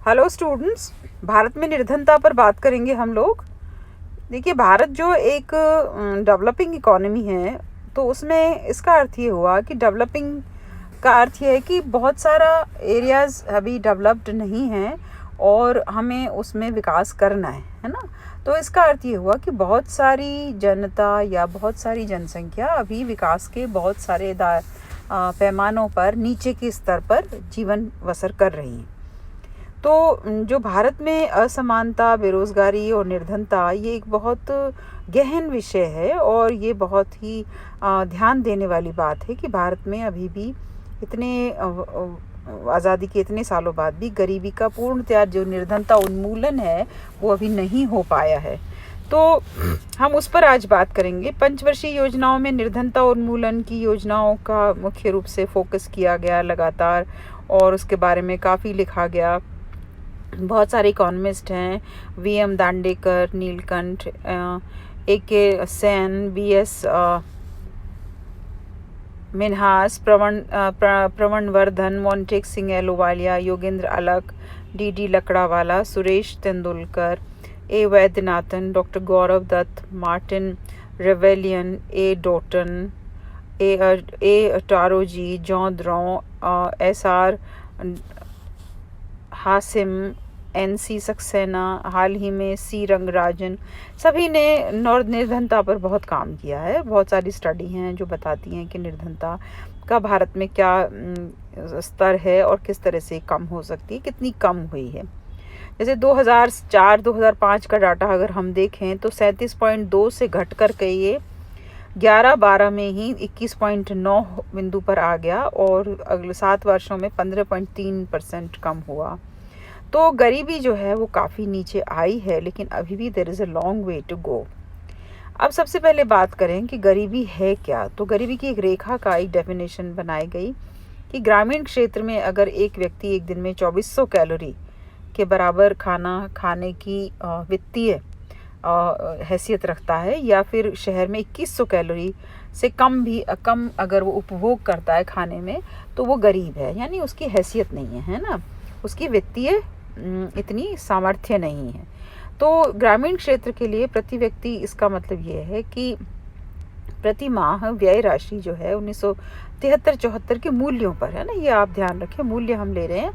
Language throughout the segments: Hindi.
हेलो स्टूडेंट्स, भारत में निर्धनता पर बात करेंगे हम लोग। देखिए, भारत जो एक डेवलपिंग इकोनॉमी है, तो उसमें इसका अर्थ ये हुआ कि डेवलपिंग का अर्थ ये है कि बहुत सारा एरियाज़ अभी डेवलप्ड नहीं हैं और हमें उसमें विकास करना है ना। तो इसका अर्थ ये हुआ कि बहुत सारी जनता या बहुत सारी जनसंख्या अभी विकास के बहुत सारे पैमानों पर नीचे के स्तर पर जीवन बसर कर रही हैं। तो जो भारत में असमानता, बेरोज़गारी और निर्धनता, ये एक बहुत गहन विषय है और ये बहुत ही ध्यान देने वाली बात है कि भारत में अभी भी इतने आज़ादी के इतने सालों बाद भी गरीबी का पूर्णतया जो निर्धनता उन्मूलन है वो अभी नहीं हो पाया है। तो हम उस पर आज बात करेंगे। पंचवर्षीय योजनाओं में निर्धनता उन्मूलन की योजनाओं का मुख्य रूप से फोकस किया गया लगातार, और उसके बारे में काफ़ी लिखा गया। बहुत सारे इकोनॉमिस्ट हैं, V M. Dandekar, Nilkanth, A K. Sen, B S. Minhas, Pranab Bardhan, Montek Singh Ahluwalia, Yogendra Alagh, D Lakdawala, Suresh Tendulkar, A Vaidyanathan, doctor Gaurav Datt, Martin Ravallion, A Deaton, A Tarozzi, Jean Dreze, S R. Hashim, N C. Saxena, हाल ही में सी रंगराजन, सभी ने निर्धनता पर बहुत काम किया है। बहुत सारी स्टडी हैं जो बताती हैं कि निर्धनता का भारत में क्या स्तर है और किस तरह से कम हो सकती है, कितनी कम हुई है। जैसे 2004-2005 का डाटा अगर हम देखें तो 37.2 से घट कर के ये 11-12 में ही 21.9 बिंदु पर आ गया और अगले 7 वर्षों में 15.3% कम हुआ। तो गरीबी जो है वो काफ़ी नीचे आई है, लेकिन अभी भी there is a long way to go. अब सबसे पहले बात करें कि गरीबी है क्या। तो गरीबी की एक रेखा का एक डेफिनेशन बनाई गई कि ग्रामीण क्षेत्र में अगर एक व्यक्ति एक दिन में 2400 कैलोरी के बराबर खाना खाने की वित्तीय हैसियत रखता है, या फिर शहर में 2100 कैलोरी से कम अगर वो उपभोग करता है खाने में, तो वो गरीब है, यानी उसकी हैसियत नहीं है ना, उसकी वित्तीय इतनी सामर्थ्य नहीं है। तो ग्रामीण क्षेत्र के लिए प्रति व्यक्ति इसका मतलब ये है कि प्रति माह व्यय राशि जो है 1973-74 के मूल्यों पर है ना, ये आप ध्यान रखें, मूल्य हम ले रहे हैं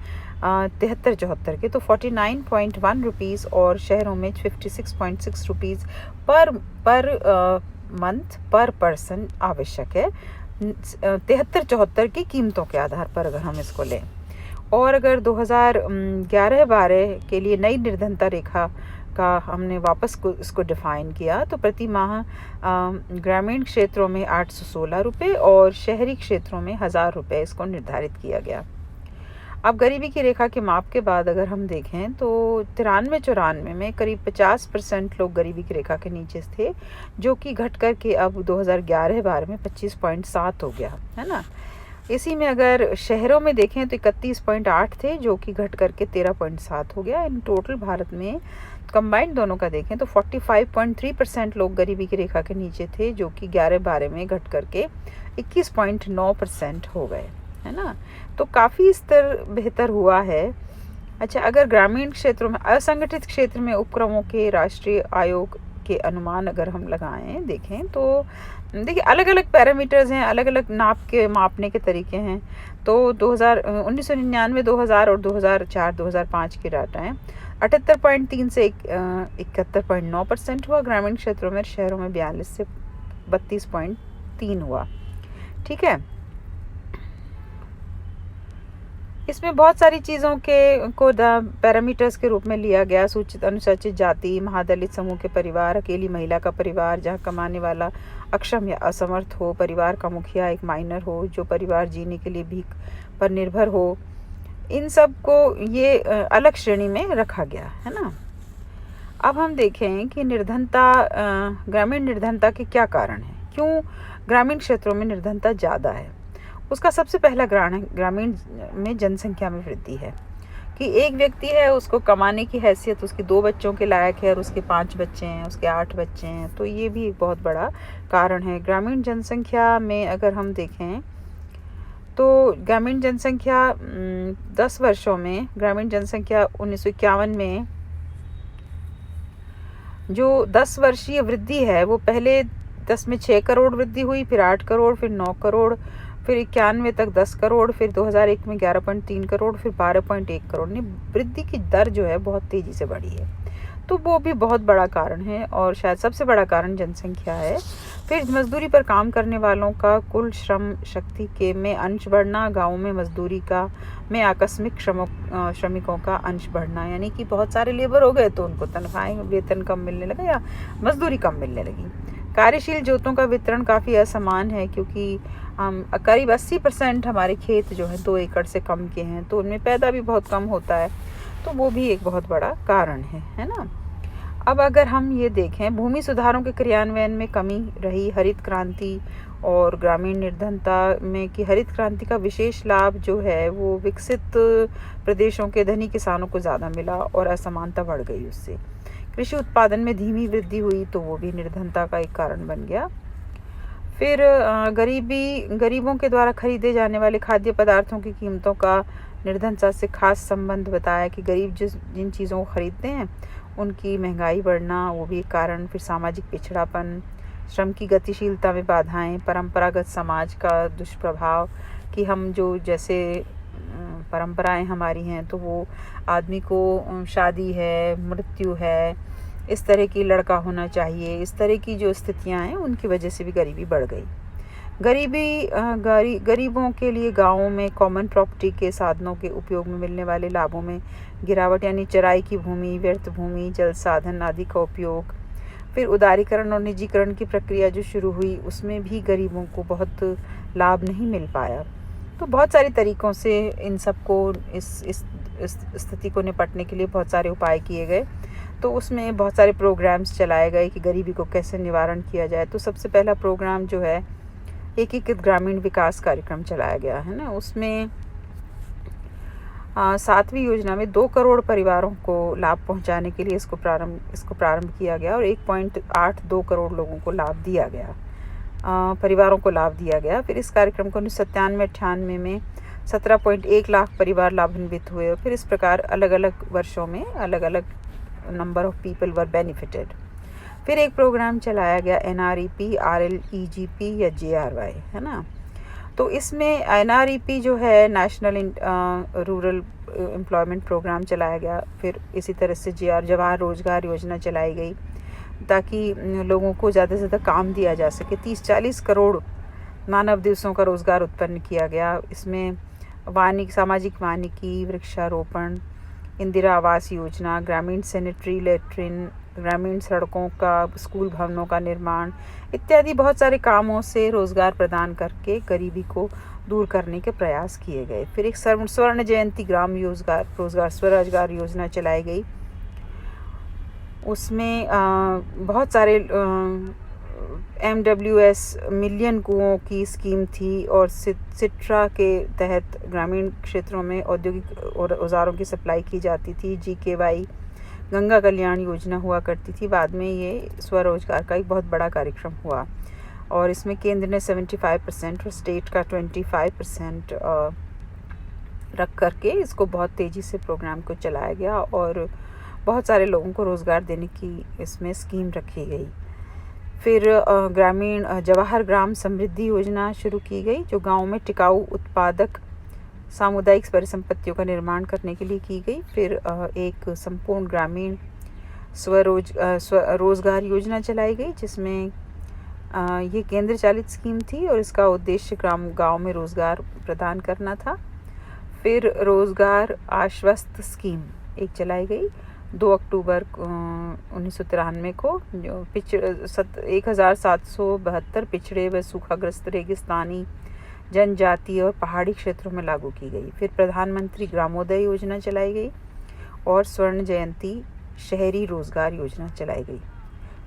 73-74 के, तो 49.1 रुपीज़ और शहरों में 56.6 रुपीज़ पर मंथ पर पर्सन आवश्यक है 73-74 की कीमतों के आधार पर अगर हम इसको लें। और अगर 2011-12 के लिए नई निर्धनता रेखा का हमने वापस इसको डिफ़ाइन किया, तो प्रति माह ग्रामीण क्षेत्रों में 816 रुपये और शहरी क्षेत्रों में 1000 रुपये इसको निर्धारित किया गया। अब गरीबी की रेखा के माप के बाद अगर हम देखें तो 93-94 में करीब 50% लोग गरीबी की रेखा के नीचे थे, जो कि घट कर के अब 2011-12 में 25.7 हो गया है ना। इसी में अगर शहरों में देखें तो 31.8 थे, जो कि घट करके 13.7 हो गया। इन टोटल भारत में कंबाइंड दोनों का देखें तो 45.3% लोग गरीबी की रेखा के नीचे थे, जो कि 11-12 में घट करके 21.9% हो गए, है ना। तो काफ़ी स्तर बेहतर हुआ है। अच्छा, अगर ग्रामीण क्षेत्रों में, असंगठित क्षेत्र में उपक्रमों के राष्ट्रीय आयोग के अनुमान अगर हम लगाएं देखें तो देखिए अलग अलग पैरामीटर्स हैं, अलग अलग मापने के तरीके हैं। तो 1999, 2000 और 2004-2005 के डाटा हैं। 78.3 से 71.9% हुआ ग्रामीण क्षेत्रों में, शहरों में 42 से 32.3 हुआ। ठीक है, इसमें बहुत सारी चीज़ों को पैरामीटर्स के रूप में लिया गया। सूचित अनुसूचित जाति, महादलित समूह के परिवार, अकेली महिला का परिवार जहां कमाने वाला अक्षम या असमर्थ हो, परिवार का मुखिया एक माइनर हो, जो परिवार जीने के लिए भीख पर निर्भर हो, इन सब को ये अलग श्रेणी में रखा गया है ना। अब हम देखें कि ग्रामीण निर्धनता के क्या कारण हैं, क्यों ग्रामीण क्षेत्रों में निर्धनता ज़्यादा है। उसका सबसे पहला ग्रामीण में जनसंख्या में वृद्धि है कि एक व्यक्ति है, उसको कमाने की हैसियत उसके 2 बच्चों के लायक है और उसके 5 बच्चे हैं, उसके 8 बच्चे हैं, तो ये भी एक बहुत बड़ा कारण है। ग्रामीण जनसंख्या में अगर हम देखें तो ग्रामीण जनसंख्या 10 वर्षों में ग्रामीण जनसंख्या 1951 में जो 10 वर्षीय वृद्धि है वो पहले 10 में 6 करोड़ वृद्धि हुई, फिर 8 करोड़, फिर 9 करोड़, फिर 91 तक 10 करोड़, फिर 2001 में 11.3 करोड़, फिर 12.1 करोड़। ने वृद्धि की दर जो है बहुत तेज़ी से बढ़ी है, तो वो भी बहुत बड़ा कारण है और शायद सबसे बड़ा कारण जनसंख्या है। फिर मजदूरी पर काम करने वालों का कुल श्रम शक्ति के में अंश बढ़ना, गाँव में मजदूरी का में आकस्मिक श्रमिकों का अंश बढ़ना, यानी कि बहुत सारे लेबर हो गए तो उनको तनख्वाहें वेतन कम मिलने लगा या मजदूरी कम मिलने लगी। कार्यशील जोतों का वितरण काफ़ी असमान है, क्योंकि हम करीब 80% हमारे खेत जो हैं 2 एकड़ से कम के हैं, तो उनमें पैदा भी बहुत कम होता है, तो वो भी एक बहुत बड़ा कारण है ना। अब अगर हम ये देखें भूमि सुधारों के क्रियान्वयन में कमी रही, हरित क्रांति और ग्रामीण निर्धनता में कि हरित क्रांति का विशेष लाभ जो है वो विकसित प्रदेशों के धनी किसानों को ज़्यादा मिला और असमानता बढ़ गई उससे। कृषि उत्पादन में धीमी वृद्धि हुई, तो वो भी निर्धनता का एक कारण बन गया। फिर गरीबों के द्वारा खरीदे जाने वाले खाद्य पदार्थों की कीमतों का निर्धनता से खास संबंध बताया कि गरीब जिन चीज़ों को खरीदते हैं उनकी महंगाई बढ़ना, वो भी एक कारण। फिर सामाजिक पिछड़ापन, श्रम की गतिशीलता में बाधाएं, परंपरागत समाज का दुष्प्रभाव कि हम जो जैसे परंपराएं हमारी हैं, तो वो आदमी को शादी है, मृत्यु है, इस तरह की लड़का होना चाहिए, इस तरह की जो स्थितियां हैं उनकी वजह से भी गरीबी बढ़ गई। गरीबों के लिए गाँवों में कॉमन प्रॉपर्टी के साधनों के उपयोग में मिलने वाले लाभों में गिरावट, यानी चराई की भूमि, व्यर्थ भूमि, जल साधन आदि का उपयोग। फिर उदारीकरण और निजीकरण की प्रक्रिया जो शुरू हुई, उसमें भी गरीबों को बहुत लाभ नहीं मिल पाया। तो बहुत सारे तरीक़ों से इन सबको इस स्थिति को निपटने के लिए बहुत सारे उपाय किए गए। तो उसमें बहुत सारे प्रोग्राम्स चलाए गए कि गरीबी को कैसे निवारण किया जाए। तो सबसे पहला प्रोग्राम जो है एकीकृत ग्रामीण विकास कार्यक्रम चलाया गया है ना। उसमें 7वीं योजना में 2 करोड़ परिवारों को लाभ पहुंचाने के लिए इसको प्रारंभ किया गया और 1.82 करोड़ लोगों को लाभ दिया गया, परिवारों को लाभ दिया गया। फिर इस कार्यक्रम को 1997-98 में 17.1 लाख परिवार लाभान्वित हुए और फिर इस प्रकार अलग अलग वर्षों में अलग अलग number of people were benefited. फिर एक प्रोग्राम चलाया गया NREP, RLEGP या JRY, है ना। तो इसमें NREP जो है नेशनल रूरल एम्प्लॉयमेंट प्रोग्राम चलाया गया। फिर इसी तरह से जवाहर रोजगार योजना चलाई गई ताकि लोगों को ज़्यादा से ज़्यादा काम दिया जा सके। 30-40 करोड़ मानव दिवसों का रोज़गार उत्पन्न किया गया। इसमें सामाजिक वानिकी, वृक्षारोपण, इंदिरा आवास योजना, ग्रामीण सैनिटरी लैट्रिन, ग्रामीण सड़कों का, स्कूल भवनों का निर्माण इत्यादि बहुत सारे कामों से रोज़गार प्रदान करके गरीबी को दूर करने के प्रयास किए गए। फिर एक स्वर्ण जयंती ग्राम स्वरोजगार योजना चलाई गई। उसमें बहुत सारे MWS मिलियन कुओं की स्कीम थी और सिट्रा के तहत ग्रामीण क्षेत्रों में औद्योगिक और औजारों की सप्लाई की जाती थी। GKY गंगा कल्याण योजना हुआ करती थी। बाद में ये स्वरोजगार का एक बहुत बड़ा कार्यक्रम हुआ और इसमें केंद्र ने 75% और स्टेट का 25% रख करके इसको बहुत तेज़ी से प्रोग्राम को चलाया गया और बहुत सारे लोगों को रोज़गार देने की इसमें स्कीम रखी गई। फिर जवाहर ग्राम समृद्धि योजना शुरू की गई जो गाँव में टिकाऊ उत्पादक सामुदायिक परिसंपत्तियों का निर्माण करने के लिए की गई। फिर एक संपूर्ण ग्रामीण रोजगार योजना चलाई गई जिसमें ये केंद्र चालित स्कीम थी और इसका उद्देश्य गांव में रोजगार प्रदान करना था। फिर रोजगार आश्वस्त स्कीम एक चलाई गई 2 अक्टूबर 1993 को, जो 1772 पिछड़े व सूखाग्रस्त रेगिस्तानी जनजातीय और पहाड़ी क्षेत्रों में लागू की गई। फिर प्रधानमंत्री ग्रामोदय योजना चलाई गई और स्वर्ण जयंती शहरी रोजगार योजना चलाई गई।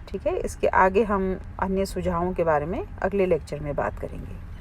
ठीक है, इसके आगे हम अन्य सुझावों के बारे में अगले लेक्चर में बात करेंगे।